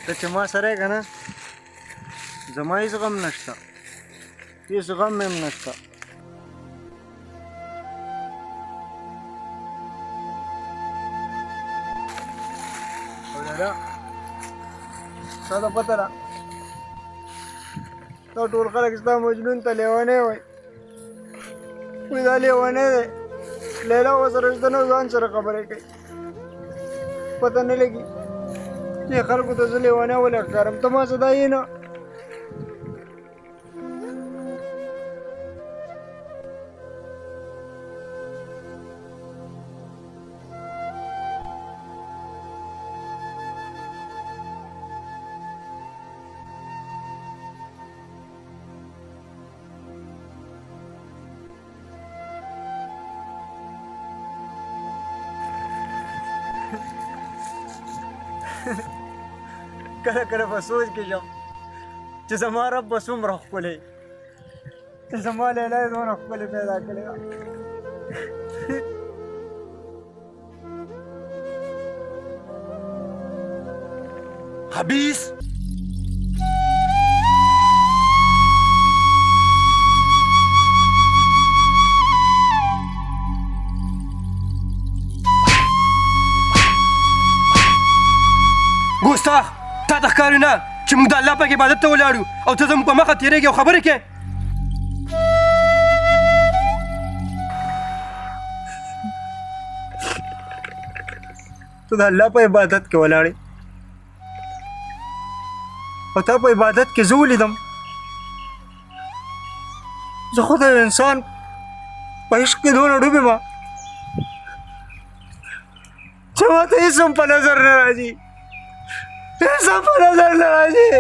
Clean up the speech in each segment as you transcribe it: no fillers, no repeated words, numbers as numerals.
ته چې ما سره یې که نه زما هېڅ غم نشته، هېڅ غم مې هم نشته. او دادا ستا ته پته ده دا ټول خلک ستا مجنون ته لیونی وایي، وایي دا لیونی دی، لیلا ورسره شته نه ځان سره خبرې کوي. پته نه لګي دې خلکو ته زه لیونی ولې ښکارم، ته ما څه دا یې نه. کله کله په سوچ کې یم چې زما رب به څومره ښکلی، چې زما لیلا یې دونه ښکلې پیدا کړې ده. خبیث ګستاخ، تا ته ښکاري نه چې موږ د الله پاک عبادت ته ولاړو او ته زموږ په مخه تېرېږې او خبرې کوې؟ ته د الله په عبادت کې ولاړې او تا په عبادت کې زه ولیدم. زه خو د انسان په عشق کې دونه ډوب یم چې ما ته هېڅ هم په نظر نه راځي، هېڅ هم په نظر نه راځي.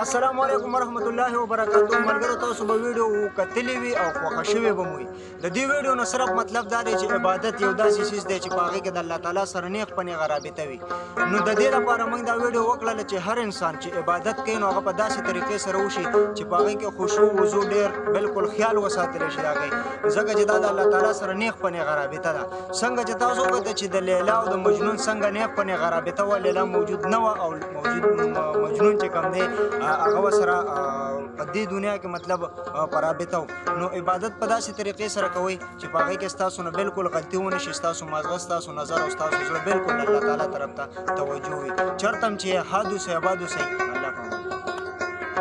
السلام علیکم ورحمت الله وبرکاتہ. ملګرو تاسو به ویډیو کتلې وي او خوښه شوې به مو وي. د دې ویډیو نه صرف مطلب دا دی چې عبادت یو داسې څیز دی چې په هغې کې د الله تعالی سره نیغ په نیغه رابطه وي. نو د دې لپاره موږ دا ویډیو وکړله چې هر انسان چې عبادت کوي نو هغه په داسې طریقې سره وشي چې په هغې کې خشوع وضوع ډېر بالکل خیال وساتلی شي د هغې، ځکه چې دا د الله تعالی سره نیغ په نیغه رابطه ده. څنګه چې تاسو وکتل چې د لیلا او د مجنون څنګه نیغ په نیغه رابطه وه، لیلا موجود نه وه او مجنون چې کوم دی هغه ورسره په دې دنیا کې مطلب په رابطه و. نو عبادت په داسې طریقې سره کوئ چې په هغې کې ستاسو نه بالکل غلطي ونه شي، ستاسو مازغه ستاسو نظر او ستاسو زړه بالکل الله تعالی طرف ته توجه وي. چېرته هم چې حد اوسئ آباد اوسئ. الله پامان.